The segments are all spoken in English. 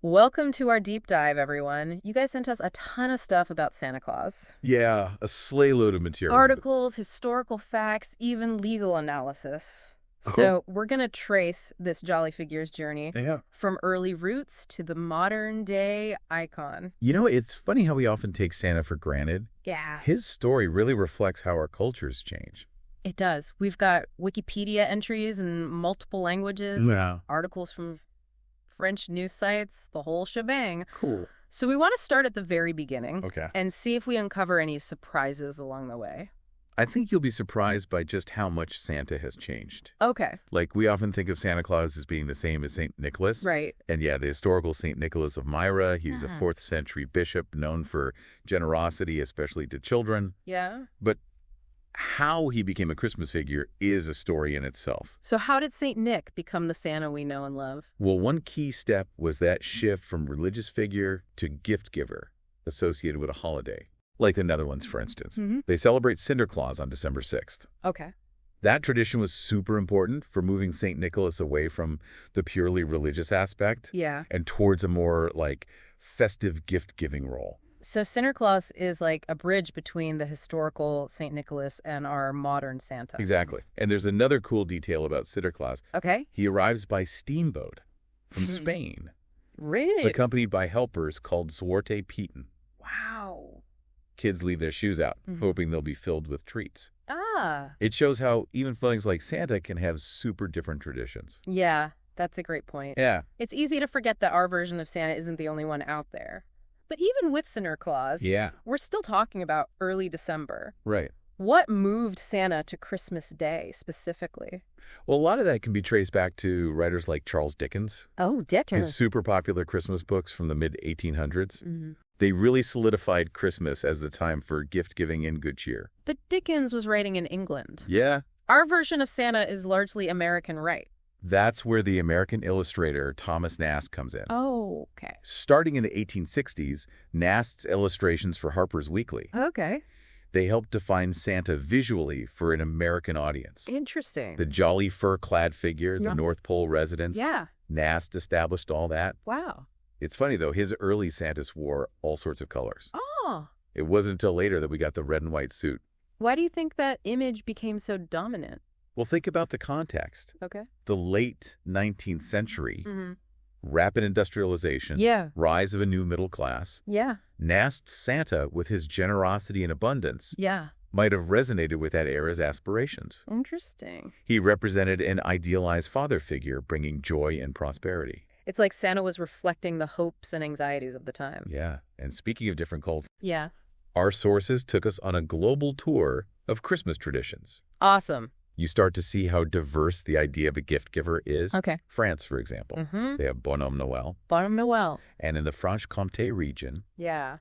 Welcome to our deep dive, everyone. You guys sent us a ton of stuff about Santa Claus. Yeah, a sleigh load of material. Articles, historical facts, even legal analysis. So we're going to trace this jolly figure's journey Yeah. from early roots to the modern day icon. You know, it's funny how we often take Santa for granted. Yeah, His story really reflects how our cultures change. it does. We've got Wikipedia entries in multiple languages, Yeah. articles from French news sites, the whole shebang. Cool. So we want to start at the very beginning Okay. and see if we uncover any surprises along the way. I think you'll be surprised by just how much Santa has changed. Okay, Like, we often think of Santa Claus as being the same as St. Nicholas. right. And yeah, the historical St. Nicholas of Myra, he was a Uh-huh. 4th century bishop known for generosity, especially to children. Yeah. But how he became a Christmas figure is a story in itself. So how did St. Nick become the Santa we know and love? Well, one key step was that shift from religious figure to gift giver associated with a holiday. Like the Netherlands, for instance. Mhm. They celebrate Sinterklaas on December 6th. Okay. That tradition was super important for moving St. Nicholas away from the purely religious aspect Yeah. and towards a more like festive gift-giving role. So Sinterklaas is like a bridge between the historical St. Nicholas and our modern Santa. Exactly. And there's another cool detail about Sinterklaas. Okay. He arrives by steamboat from Spain, Really? accompanied by helpers called Zwarte Pieten. Wow. Kids leave their shoes out, Mhm. hoping they'll be filled with treats. Ah. It shows how even things like Santa can have super different traditions. Yeah, that's a great point. Yeah, It's easy to forget that our version of Santa isn't the only one out there. But even with Sinterklaas, yeah, we're still talking about early December. right. What moved Santa to Christmas Day specifically? Well, a lot of that can be traced back to writers like Charles Dickens. Oh, Dickens. His super popular Christmas books from the mid-1800s. Mhm. They really solidified Christmas as the time for gift-giving and good cheer. But Dickens was writing in England. Yeah, Our version of Santa is largely American, right? that's where the American illustrator Thomas Nast comes in. Oh, okay. Starting in the 1860s, Nast's illustrations for Harper's Weekly. Okay. They helped define Santa visually for an American audience. Interesting. The jolly fur-clad figure, Yeah. the North Pole residence. Yeah. Nast established all that. Wow. It's funny, though, his early Santas wore all sorts of colors. Oh. It wasn't until later that we got the red and white suit. Why do you think that image became so dominant? Well, think about the context. Okay. The late 19th century, Mm-hmm. rapid industrialization, Yeah. rise of a new middle class. Yeah. Nast's Santa, with his generosity and abundance, Yeah. might have resonated with that era's aspirations. Interesting. He represented an idealized father figure, bringing joy and prosperity. It's like Santa was reflecting the hopes and anxieties of the time. Yeah, and speaking of different cults, Yeah. our sources took us on a global tour of Christmas traditions. Awesome. You start to see how diverse the idea of a gift giver is. Okay. France, for example, Mm-hmm. they have Bonhomme Noël. Bonhomme Noel. And in the Franche-Comté region, Yeah.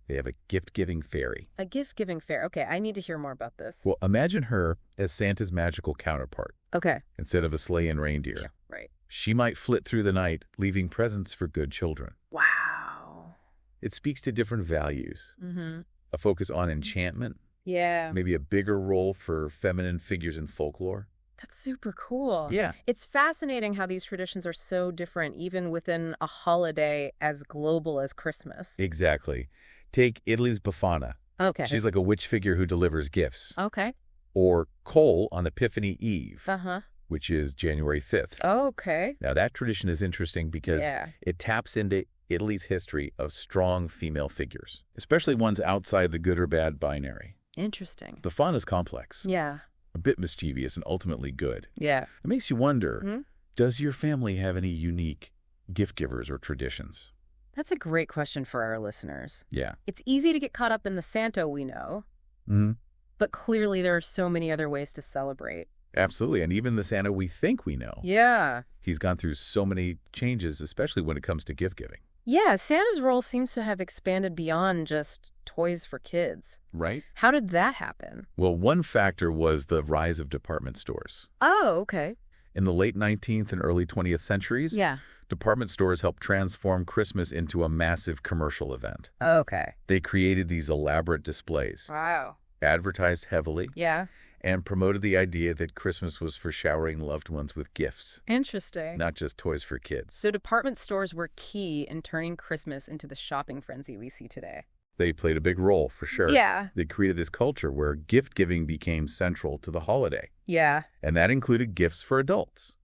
they have a gift-giving fairy. A gift-giving fair. Okay, I need to hear more about this. Well, imagine her as Santa's magical counterpart. Okay. Instead of a sleigh and reindeer, Yeah, right. she might flit through the night, leaving presents for good children. Wow. It speaks to different values. Mm-hmm. A focus on enchantment, Yeah. maybe a bigger role for feminine figures in folklore. That's super cool. Yeah. It's fascinating how these traditions are so different, even within a holiday as global as Christmas. Exactly. Take Italy's Befana. Okay. She's like a witch figure who delivers gifts. Okay. Or Cole on Epiphany Eve, Uh-huh. which is January 5th. Okay. Now, that tradition is interesting because Yeah. it taps into Italy's history of strong female figures, especially ones outside the good or bad binary. Interesting. Befana's complex, Yeah. a bit mischievous, and ultimately good. Yeah. It makes you wonder, Mhm. does your family have any unique gift givers or traditions? That's a great question for our listeners. Yeah. It's easy to get caught up in the Santa we know, Mm-hmm. but clearly there are so many other ways to celebrate. Absolutely. And even the Santa we think we know, Yeah. he's gone through so many changes, especially when it comes to gift giving. Yeah, Santa's role seems to have expanded beyond just toys for kids. Right? How did that happen? Well, one factor was the rise of department stores. Oh, okay. In the late 19th and early 20th centuries, Yeah. department stores helped transform Christmas into a massive commercial event. Okay. They created these elaborate displays, Wow. advertised heavily, Yeah. and promoted the idea that Christmas was for showering loved ones with gifts, Interesting. not just toys for kids. So department stores were key in turning Christmas into the shopping frenzy we see today. They played a big role, for sure. Yeah. They created this culture where gift-giving became central to the holiday, Yeah. and that included gifts for adults.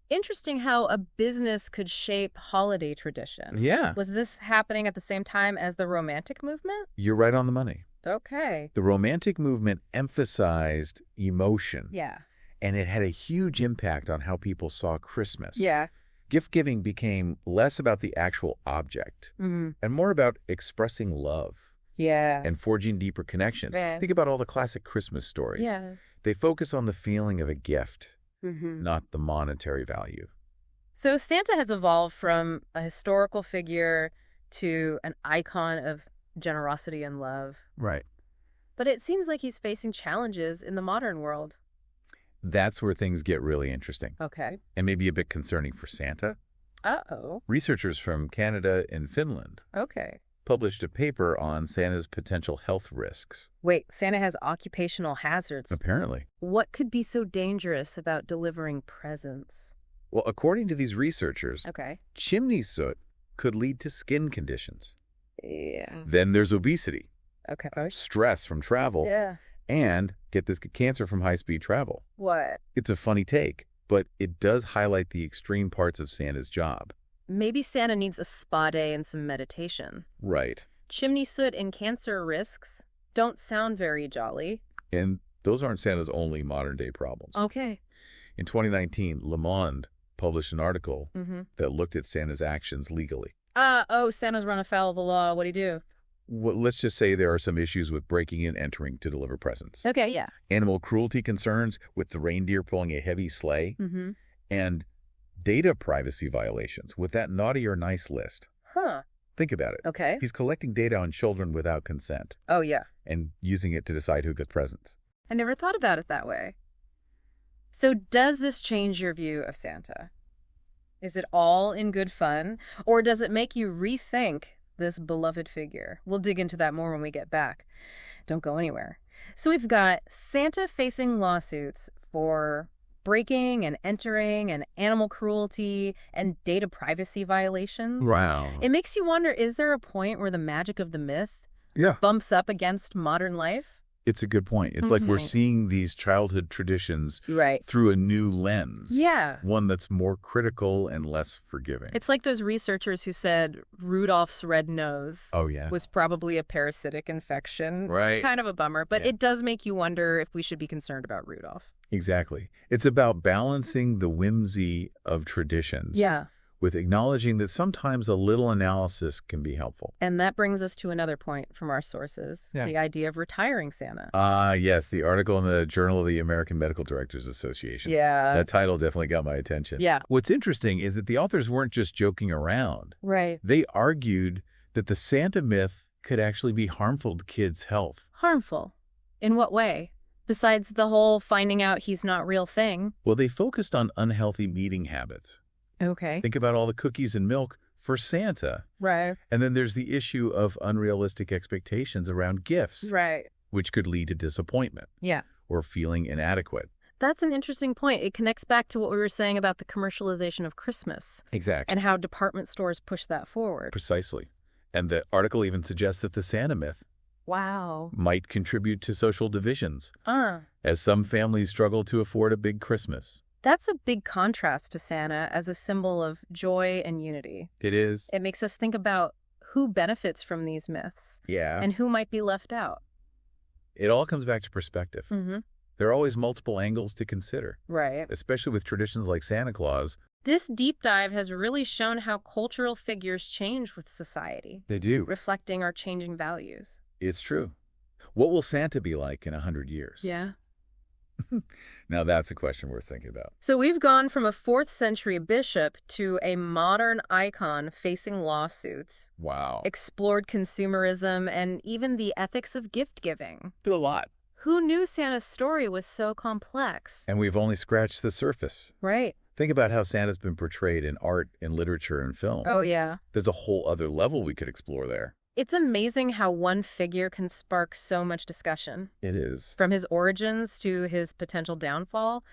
Interesting how a business could shape holiday tradition. Yeah. Was this happening at the same time as the Romantic movement? You're right on the money. Okay. The Romantic movement emphasized emotion, Yeah. and it had a huge impact on how people saw Christmas. Yeah. Gift-giving became less about the actual object Mm-hmm. and more about expressing love Yeah. and forging deeper connections. Yeah. Think about all the classic Christmas stories. Yeah. They focus on the feeling of a gift, Mm-hmm. not the monetary value. So Santa has evolved from a historical figure to an icon of generosity and love. Right. But it seems like he's facing challenges in the modern world. That's where things get really interesting Okay. and maybe a bit concerning for Santa. Uh-oh. Researchers from Canada and Finland Okay. published a paper on Santa's potential health risks. Wait, Santa has occupational hazards. Apparently. What could be so dangerous about delivering presents? Well, according to these researchers, Okay. chimney soot could lead to skin conditions. Yeah. Then there's obesity, Okay. stress from travel, Yeah. and, get this, cancer from high-speed travel. What? It's a funny take, but it does highlight the extreme parts of Santa's job. Maybe Santa needs a spa day and some meditation. Right. Chimney soot and cancer risks don't sound very jolly. And those aren't Santa's only modern-day problems. Okay. In 2019, Le Monde published an article Mm-hmm. that looked at Santa's actions legally. Santa's run afoul of the law. What'd he do? Well, let's just say there are some issues with breaking and entering to deliver presents. Okay, yeah. Animal cruelty concerns with the reindeer pulling a heavy sleigh, Mm-hmm. and data privacy violations with that naughty or nice list. Huh. Think about it. Okay. He's collecting data on children without consent Oh, yeah. and using it to decide who gets presents. I never thought about it that way. So does this change your view of Santa? Is it all in good fun, or does it make you rethink this beloved figure? We'll dig into that more when we get back. Don't go anywhere. So we've got Santa facing lawsuits for breaking and entering and animal cruelty and data privacy violations. Wow. It makes you wonder, is there a point where the magic of the myth Yeah. bumps up against modern life? It's a good point. It's like we're Mhm. seeing these childhood traditions Right. through a new lens. Yeah. One that's more critical and less forgiving. It's like those researchers who said Rudolph's red nose Oh, yeah. was probably a parasitic infection. Right. Kind of a bummer, but Yeah. it does make you wonder if we should be concerned about Rudolph. Exactly. It's about balancing the whimsy of traditions with acknowledging that sometimes a little analysis can be helpful. And that brings us to another point from our sources, Yeah. the idea of retiring Santa. Yes, the article in the Journal of the American Medical Directors Association. Yeah. That title definitely got my attention. Yeah. What's interesting is that the authors weren't just joking around. Right. They argued that the Santa myth could actually be harmful to kids' health. Harmful. In what way? Besides the whole finding out he's not real thing. Well, they focused on unhealthy eating habits. Okay. Think about all the cookies and milk for Santa. Right. And then there's the issue of unrealistic expectations around gifts, Right. which could lead to disappointment Yeah. or feeling inadequate. That's an interesting point. It connects back to what we were saying about the commercialization of Christmas Exactly. and how department stores push that forward. Precisely. And the article even suggests that the Santa myth Wow. might contribute to social divisions, as some families struggle to afford a big Christmas. That's a big contrast to Santa as a symbol of joy and unity. It is. It makes us think about who benefits from these myths Yeah. and who might be left out. It all comes back to perspective. Mm-hmm. There are always multiple angles to consider, Right. especially with traditions like Santa Claus. This deep dive has really shown how cultural figures change with society, They do. reflecting our changing values. It's true. What will Santa be like in 100 years? Yeah. Now that's a question worth thinking about. So we've gone from a 4th century bishop to a modern icon facing lawsuits, Wow. explored consumerism, and even the ethics of gift giving. Did a lot. Who knew Santa's story was so complex? And we've only scratched the surface. Right. Think about how Santa's been portrayed in art, in literature, and film. Oh, yeah. There's a whole other level we could explore there. It's amazing how one figure can spark so much discussion. It is. From his origins to his potential downfall,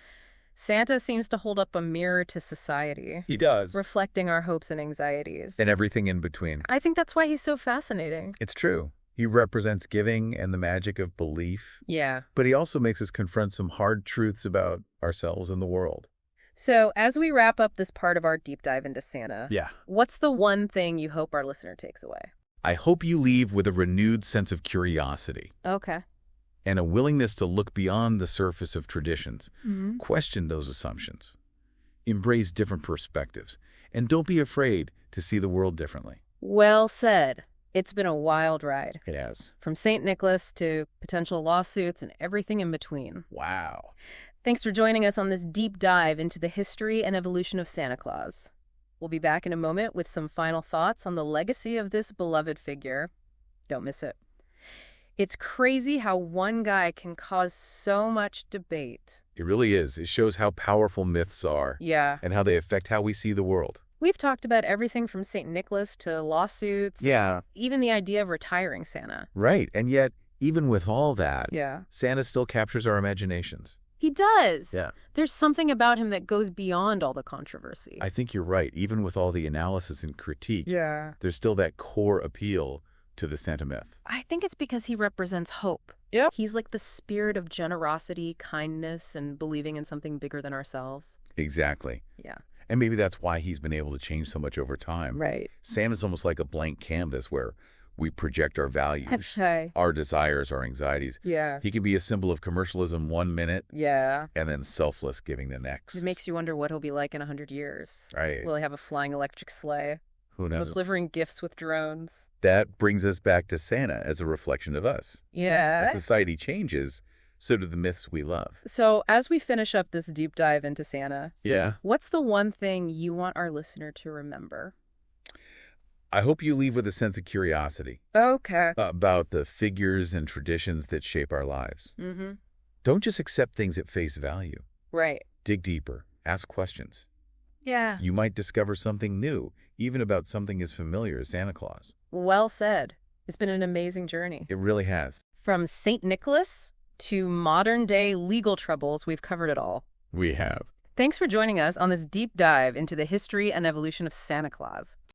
Santa seems to hold up a mirror to society. He does. Reflecting our hopes and anxieties. And everything in between. I think that's why he's so fascinating. It's true. He represents giving and the magic of belief. Yeah. But he also makes us confront some hard truths about ourselves and the world. So, as we wrap up this part of our deep dive into Santa, Yeah. what's the one thing you hope our listener takes away? I hope you leave with a renewed sense of curiosity Okay. and a willingness to look beyond the surface of traditions. Mm-hmm. Question those assumptions. Embrace different perspectives. And don't be afraid to see the world differently. Well said. It's been a wild ride. It has. From St. Nicholas to potential lawsuits and everything in between. Wow. Thanks for joining us on this deep dive into the history and evolution of Santa Claus. We'll be back in a moment with some final thoughts on the legacy of this beloved figure. Don't miss it. It's crazy how one guy can cause so much debate. It really is. It shows how powerful myths are. Yeah. And how they affect how we see the world. We've talked about everything from St. Nicholas to lawsuits. Yeah. Even the idea of retiring Santa. Right. And yet, even with all that, Yeah. Santa still captures our imaginations. He does. Yeah. There's something about him that goes beyond all the controversy. I think you're right. Even with all the analysis and critique, Yeah. there's still that core appeal to the Santa myth. I think it's because he represents hope. Yep. He's like the spirit of generosity, kindness, and believing in something bigger than ourselves. Exactly. Yeah. And maybe that's why he's been able to change so much over time. Right. Santa's almost like a blank canvas where we project our values, Okay. our desires, our anxieties. Yeah. He can be a symbol of commercialism 1 minute Yeah. and then selfless giving the next. It makes you wonder what he'll be like in 100 years. Right. Will he have a flying electric sleigh? Who knows? Delivering gifts with drones? That brings us back to Santa as a reflection of us. Yeah. As society changes, so do the myths we love. So as we finish up this deep dive into Santa, Yeah. what's the one thing you want our listener to remember? I hope you leave with a sense of curiosity Okay. about the figures and traditions that shape our lives. Mm-hmm. Don't just accept things at face value. Right. Dig deeper. Ask questions. Yeah. You might discover something new, even about something as familiar as Santa Claus. Well said. It's been an amazing journey. It really has. From St. Nicholas to modern-day legal troubles, we've covered it all. We have. Thanks for joining us on this deep dive into the history and evolution of Santa Claus.